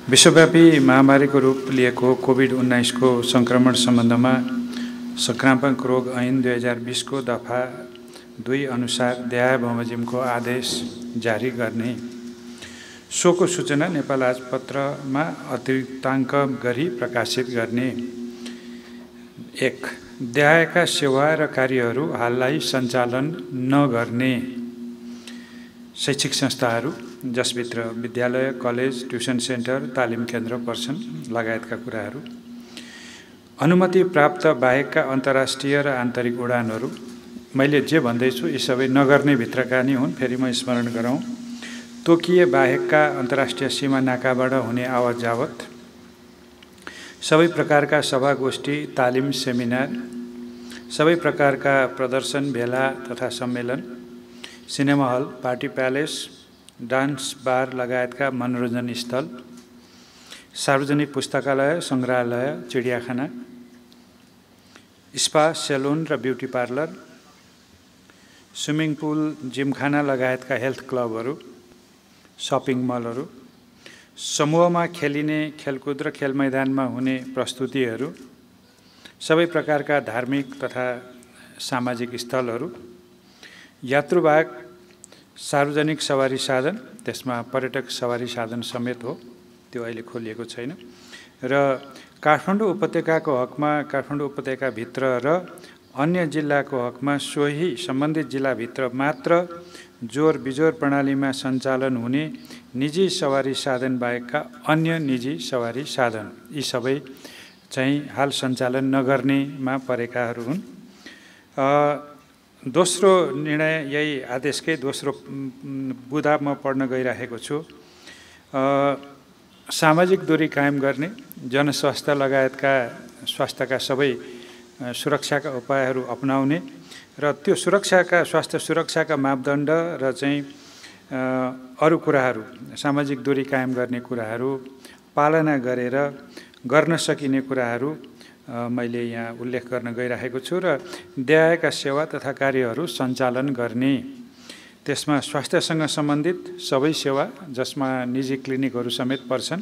विश्वव्यापी महामारीको रूप लिएको कोभिड-19 को संक्रमण सम्बन्धमा संक्रामक रोग ऐन 2020 को दफा 2 अनुसार देहाय-बमोजिमको आदेश जारी गर्ने, सोको सूचना नेपाल राजपत्रमा अतिरिक्ताङ्क गरी प्रकाशित गर्ने। 1. देहायका सेवा र कार्यहरू हाललाई सञ्चालन नगर्ने शैक्षिक संस्थाहरू जसभित्र विद्यालय, कलेज, ट्युसन सेन्टर, तालिम केन्द्र पर्छन् लगायतका कुराहरू। अनुमति प्राप्त बाहेकका अन्तर्राष्ट्रिय र आन्तरिक उडानहरू, मैले जे भन्दैछु यी सबै नगर्ने भित्रका नै हुन्। फेरि म स्मरण गराउँ, तोकिए बाहेकका अन्तर्राष्ट्रिय सीमा नाकाबाट हुने आवत जावत, सबै प्रकारका सभागोष्ठी, तालिम, सेमिनार, सबै प्रकारका प्रदर्शन, भेला तथा सम्मेलन, cinema hall, party palace, dance bar लगायतका मनोरञ्जन स्थल, सार्वजनिक पुस्तकालय, सङ्ग्रहालय, चिडियाखाना, स्पा, सेलुन र beauty parlour, swimming pool, gymkhana लगायतका हेल्थ क्लबहरू, सपिङ मलहरू, समूहमा खेलिने खेलकुद र खेल मैदानमा हुने प्रस्तुतिहरू, सबै प्रकारका धार्मिक तथा सामाजिक स्थलहरू, यात्रुवाहक सार्वजनिक सवारी साधन, त्यसमा पर्यटक सवारी साधन समेत हो, त्यो अहिले खोलिएको छैन, र काठमाडौँ उपत्यकाको हकमा काठमाडौँ उपत्यकाभित्र र अन्य जिल्लाको हकमा सोही सम्बन्धित जिल्लाभित्र मात्र जोर बिजोर प्रणालीमा सञ्चालन हुने निजी सवारी साधन बाहेकका अन्य निजी सवारी साधन, यी सबै चाहिँ हाल सञ्चालन नगर्नेमा परेकाहरू हुन्। दोस्रो निर्णय, यही आदेशकै दोस्रो बुँदा म पढ्न गइरहेको छु। सामाजिक दूरी कायम गर्ने, जनस्वास्थ्य लगायतका स्वास्थ्यका सबै सुरक्षाका उपायहरू अपनाउने र त्यो स्वास्थ्य सुरक्षाका मापदण्ड र चाहिँ अरू कुराहरू, सामाजिक दूरी कायम गर्ने कुराहरू पालना गरेर गर्न सकिने कुराहरू मैले यहाँ उल्लेख गर्न गइरहेको छु। र देहायका सेवा तथा कार्यहरू सञ्चालन गर्ने, त्यसमा स्वास्थ्यसँग सम्बन्धित सबै सेवा जसमा निजी क्लिनिकहरू समेत पर्छन्,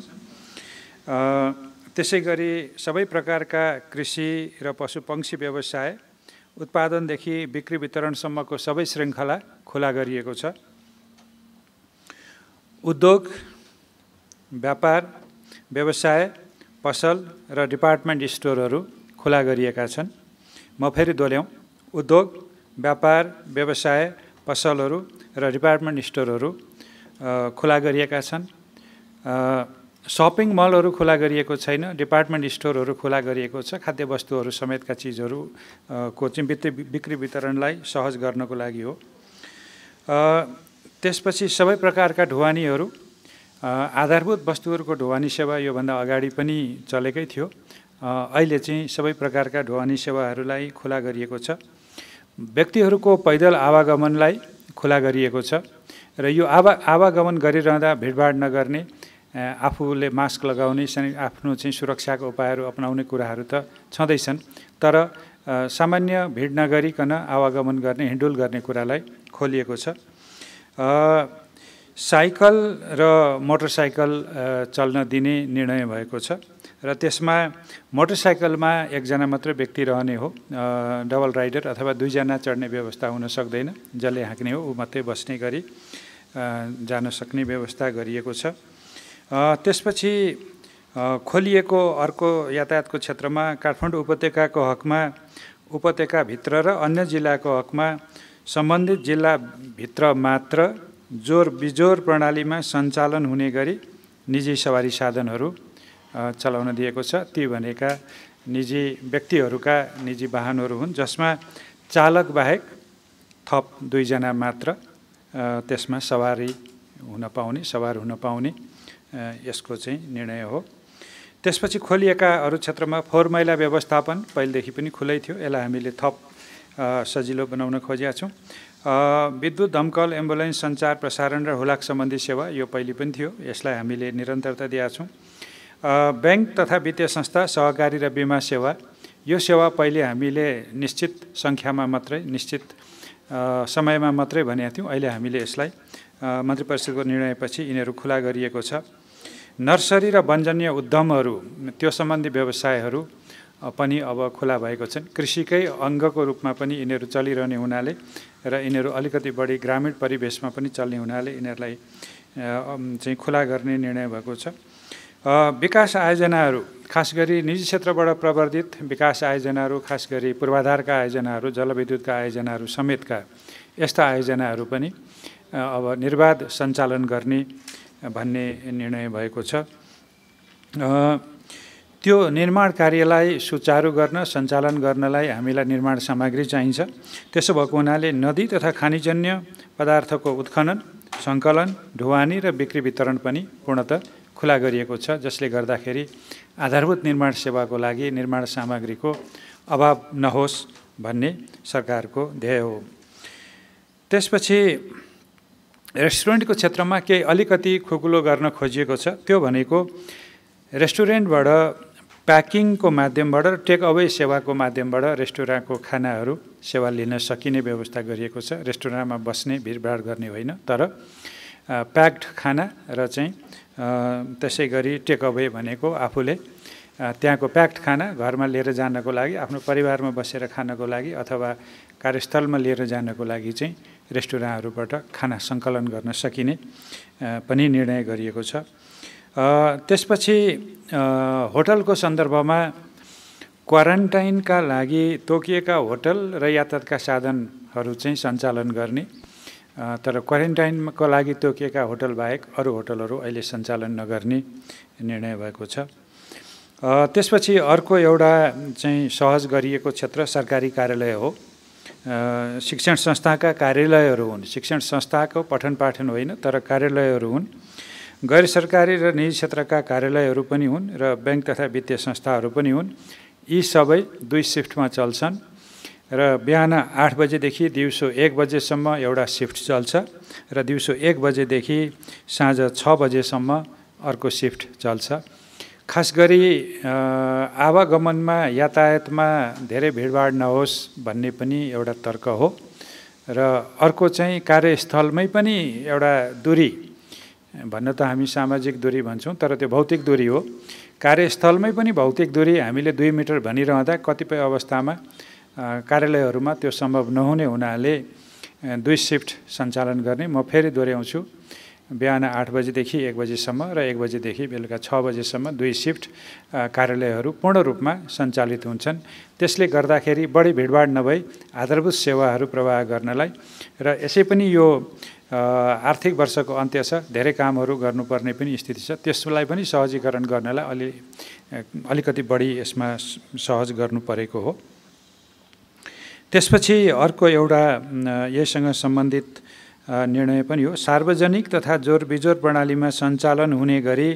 त्यसै गरी सबै प्रकारका कृषि र पशुपक्षी व्यवसाय, उत्पादनदेखि बिक्री वितरणसम्मको सबै श्रृङ्खला खुला गरिएको छ। उद्योग, व्यापार, व्यवसाय, पसल र डिपार्टमेन्ट स्टोरहरू खुला गरिएका छन्। म फेरि दोहोऱ्याउँ, उद्योग, व्यापार, व्यवसाय, पसलहरू र डिपार्टमेन्ट स्टोरहरू खुला गरिएका छन्। सपिङ मलहरू खुला गरिएको छैन, डिपार्टमेन्ट स्टोरहरू खुला गरिएको छ। खाद्य वस्तुहरू समेतका चिजहरू को चाहिँ बिक्री वितरणलाई सहज गर्नको लागि हो। त्यसपछि सबै प्रकारका ढुवानीहरू, आधारभूत वस्तुहरूको ढुवानी सेवा योभन्दा अगाडि पनि चलेकै थियो, अहिले चाहिँ सबै प्रकारका ढुवानी सेवाहरूलाई खुला गरिएको छ। व्यक्तिहरूको पैदल आवागमनलाई खुला गरिएको छ र यो आवागमन गरिरहँदा भिडभाड नगर्ने, आफूले मास्क लगाउने, आफ्नो चाहिँ सुरक्षाको उपायहरू अपनाउने कुराहरू त छँदैछन्, तर सामान्य भिड नगरिकन आवागमन गर्ने, हिँडुल गर्ने कुरालाई खोलिएको छ। साइकल र मोटरसाइकल चल्न दिने निर्णय भएको छ र त्यसमा मोटरसाइकलमा एकजना मात्रै व्यक्ति रहने हो, डबल राइडर अथवा 2 जना चढ्ने व्यवस्था हुन सक्दैन, जसले हाँक्ने हो ऊ मात्रै बस्ने गरी जान सक्ने व्यवस्था गरिएको छ। त्यसपछि खोलिएको अर्को यातायातको क्षेत्रमा काठमाडौँ उपत्यकाको हकमा उपत्यकाभित्र र अन्य जिल्लाको हकमा सम्बन्धित जिल्लाभित्र मात्र जोर बिजोर प्रणालीमा सञ्चालन हुने गरी निजी सवारी साधनहरू चलाउन दिएको छ। ती भनेका निजी व्यक्तिहरूका निजी वाहनहरू हुन् जसमा चालक बाहेक थप 2 जना मात्र त्यसमा सवार हुन पाउने यसको चाहिँ निर्णय हो। त्यसपछि खोलिएका अरू क्षेत्रमा फोहोर मैला व्यवस्थापन पहिलेदेखि पनि खुलै थियो, यसलाई हामीले थप सजिलो बनाउन खोजेका छौँ। विद्युत, दमकल, एम्बुलेन्स, सञ्चार, प्रसारण र हुलाक सम्बन्धी सेवा यो पहिले पनि थियो, यसलाई हामीले निरन्तरता दिएका छौँ। ब्याङ्क तथा वित्तीय संस्था, सहकारी र बिमा सेवा, यो सेवा पहिले हामीले निश्चित सङ्ख्यामा मात्रै, निश्चित समयमा मात्रै भनेका थियौँ, अहिले हामीले यसलाई मन्त्री परिषदको निर्णयपछि यिनीहरू खुला गरिएको छ। नर्सरी र वनजन्य उद्यमहरू त्यो सम्बन्धी व्यवसायहरू पनि अब खुला भएको छन्। कृषिकै अङ्गको रूपमा पनि यिनीहरू चलिरहने हुनाले र यिनीहरू अलिकति बढी ग्रामीण परिवेशमा पनि चल्ने हुनाले यिनीहरूलाई चाहिँ खुला गर्ने निर्णय भएको छ। विकास आयोजनाहरू खास गरी निजी क्षेत्रबाट प्रवर्धित विकास आयोजनाहरू, खास गरी पूर्वाधारका आयोजनाहरू, जलविद्युतका आयोजनाहरू समेतका यस्ता आयोजनाहरू पनि अब निर्बाध सञ्चालन गर्ने भन्ने निर्णय भएको छ। त्यो निर्माण कार्यलाई सुचारू गर्न, सञ्चालन गर्नलाई हामीलाई निर्माण सामग्री चाहिन्छ। त्यसो भएको हुनाले नदी तथा खानीजन्य पदार्थको उत्खनन, सङ्कलन, ढुवानी र बिक्री वितरण पनि पूर्णतः खुला गरिएको छ, जसले गर्दाखेरि आधारभूत निर्माण सेवाको लागि निर्माण सामग्रीको अभाव नहोस् भन्ने सरकारको ध्येय हो। त्यसपछि रेस्टुरेन्टको क्षेत्रमा केही अलिकति खुकुलो गर्न खोजिएको छ। त्यो भनेको रेस्टुरेन्टबाट प्याकिङको माध्यमबाट र टेक अवे सेवाको माध्यमबाट रेस्टुरेन्टको खानाहरू सेवा लिन सकिने व्यवस्था गरिएको छ। रेस्टुरेन्टमा बस्ने भिडभाड गर्ने होइन, तर प्याक्ड खाना र चाहिँ त्यसै गरी टेक अवे भनेको आफूले त्यहाँको प्याक्ड खाना घरमा लिएर जानको लागि, आफ्नो परिवारमा बसेर खानको लागि अथवा कार्यस्थलमा लिएर जानको लागि चाहिँ रेस्टुरेन्टहरूबाट खाना सङ्कलन गर्न सकिने पनि निर्णय गरिएको छ। त्यसपछि होटलको सन्दर्भमा क्वारेन्टाइनका लागि तोकिएका होटल र यातायातका साधनहरू चाहिँ सञ्चालन गर्ने, तर क्वारेन्टाइनको लागि तोकिएका होटल बाहेक अरू होटलहरू अहिले सञ्चालन नगर्ने निर्णय भएको छ। त्यसपछि अर्को एउटा चाहिँ सहज गरिएको क्षेत्र सरकारी कार्यालय हो। शिक्षण संस्थाका कार्यालयहरू हुन्। शिक्षण संस्थाको पठन पाठन होइन, तर कार्यालयहरू हुन्। गैर सरकारी र निजी क्षेत्रका कार्यालयहरू पनि हुन् र ब्याङ्क तथा वित्तीय संस्थाहरू पनि हुन्। यी सबै 2 सिफ्टमा चल्छन् र बिहान 8 बजेदेखि दिउँसो 1 बजेसम्म एउटा सिफ्ट चल्छ र दिउँसो 1 बजेदेखि साँझ 6 बजेसम्म अर्को सिफ्ट चल्छ। खास गरी आवागमनमा, यातायातमा धेरै भिडभाड नहोस् भन्ने पनि एउटा तर्क हो र अर्को चाहिँ कार्यस्थलमै पनि एउटा दूरी, भन्न त हामी सामाजिक दूरी भन्छौँ, तर त्यो भौतिक दूरी हो। कार्यस्थलमै पनि भौतिक दूरी हामीले 2 मिटर भनिरहँदा कतिपय अवस्थामा कार्यालयहरूमा त्यो सम्भव नहुने हुनाले 2 सिफ्ट सञ्चालन गर्ने। म फेरि दोहोऱ्याउँछु, बिहान 8 बजेदेखि 1 बजेसम्म र 1 बजेदेखि बेलुका 6 बजेसम्म 2 सिफ्ट कार्यालयहरू पूर्ण रूपमा सञ्चालित हुन्छन्। त्यसले गर्दाखेरि बढी भिडभाड नभई आधारभूत सेवाहरू प्रवाह गर्नलाई र यसै पनि यो आर्थिक वर्षको अन्त्य छ, धेरै कामहरू गर्नुपर्ने पनि स्थिति छ, त्यसलाई पनि सहजीकरण गर्नलाई अलिकति बढी यसमा सहज गर्नु परेको हो। त्यसपछि अर्को एउटा यससँग सम्बन्धित निर्णय पनि हो। सार्वजनिक तथा जोरबिजोर प्रणालीमा सञ्चालन हुने गरी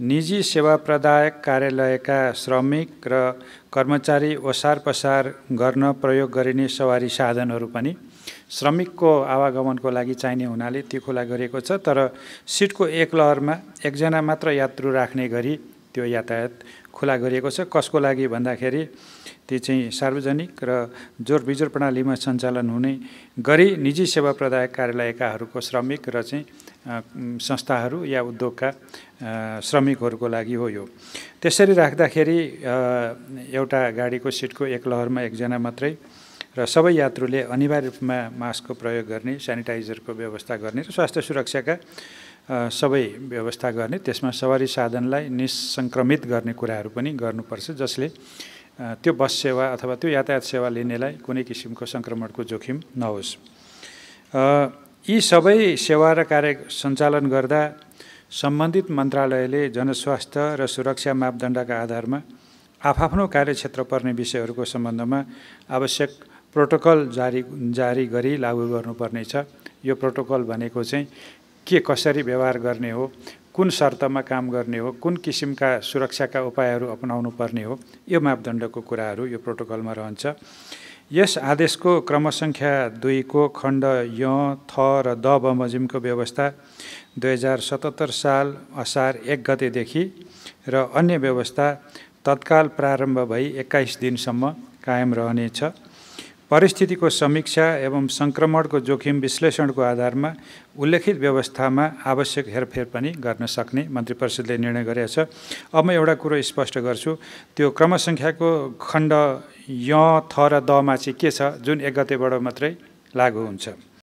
निजी सेवा प्रदायक कार्यालयका श्रमिक र कर्मचारी ओसार पसार गर्न प्रयोग गरिने सवारी साधनहरू पनि श्रमिकको आवागमनको लागि चाहिने हुनाले त्यो खुला गरिएको छ, तर सिटको एक लहरमा एकजना मात्र यात्रु राख्ने गरी त्यो यातायात खुला गरिएको छ। कसको लागि भन्दाखेरि ती चाहिँ सार्वजनिक र जोरबिजोर प्रणालीमा सञ्चालन हुने गरी निजी सेवा प्रदायक कार्यालयकाहरूको श्रमिक र चाहिँ संस्थाहरू या उद्योगका श्रमिकहरूको लागि हो यो। त्यसरी राख्दाखेरि एउटा गाडीको सिटको एक लहरमा एकजना मात्रै र सबै यात्रुले अनिवार्य रूपमा मास्कको प्रयोग गर्ने, सेनिटाइजरको व्यवस्था गर्ने र स्वास्थ्य सुरक्षाका सबै व्यवस्था गर्ने, त्यसमा सवारी साधनलाई निसङ्क्रमित गर्ने कुराहरू पनि गर्नुपर्छ, जसले त्यो बस सेवा अथवा त्यो यातायात सेवा लिनेलाई कुनै किसिमको सङ्क्रमणको जोखिम नहोस्। यी सबै सेवा र कार्य सञ्चालन गर्दा सम्बन्धित मन्त्रालयले जनस्वास्थ्य र सुरक्षा मापदण्डका आधारमा आफ्नो कार्यक्षेत्र पर्ने विषयहरूको सम्बन्धमा आवश्यक प्रोटोकल जारी गरी लागू गर्नुपर्नेछ। यो प्रोटोकल भनेको चाहिँ के कसरी व्यवहार गर्ने हो, कुन शर्तमा काम गर्ने हो, कुन किसिमका सुरक्षाका उपायहरू अपनाउनु पर्ने हो, यो मापदण्डको कुराहरू यो प्रोटोकलमा रहन्छ। यस आदेशको क्रमसङ्ख्या 2 को खण्ड य, थ र द बमोजिमको व्यवस्था 2077 साल असार 1 गतेदेखि र अन्य व्यवस्था तत्काल प्रारम्भ भई 21 दिनसम्म कायम रहनेछ। परिस्थितिको समीक्षा एवं सङ्क्रमणको जोखिम विश्लेषणको आधारमा उल्लेखित व्यवस्थामा आवश्यक हेरफेर पनि गर्न सक्ने मन्त्री परिषदले निर्णय गरेको छ। अब म एउटा कुरो स्पष्ट गर्छु, त्यो क्रमसङ्ख्याको खण्ड य, थ र द मा चाहिँ के छ, जुन 1 गतेबाट मात्रै लागू हुन्छ।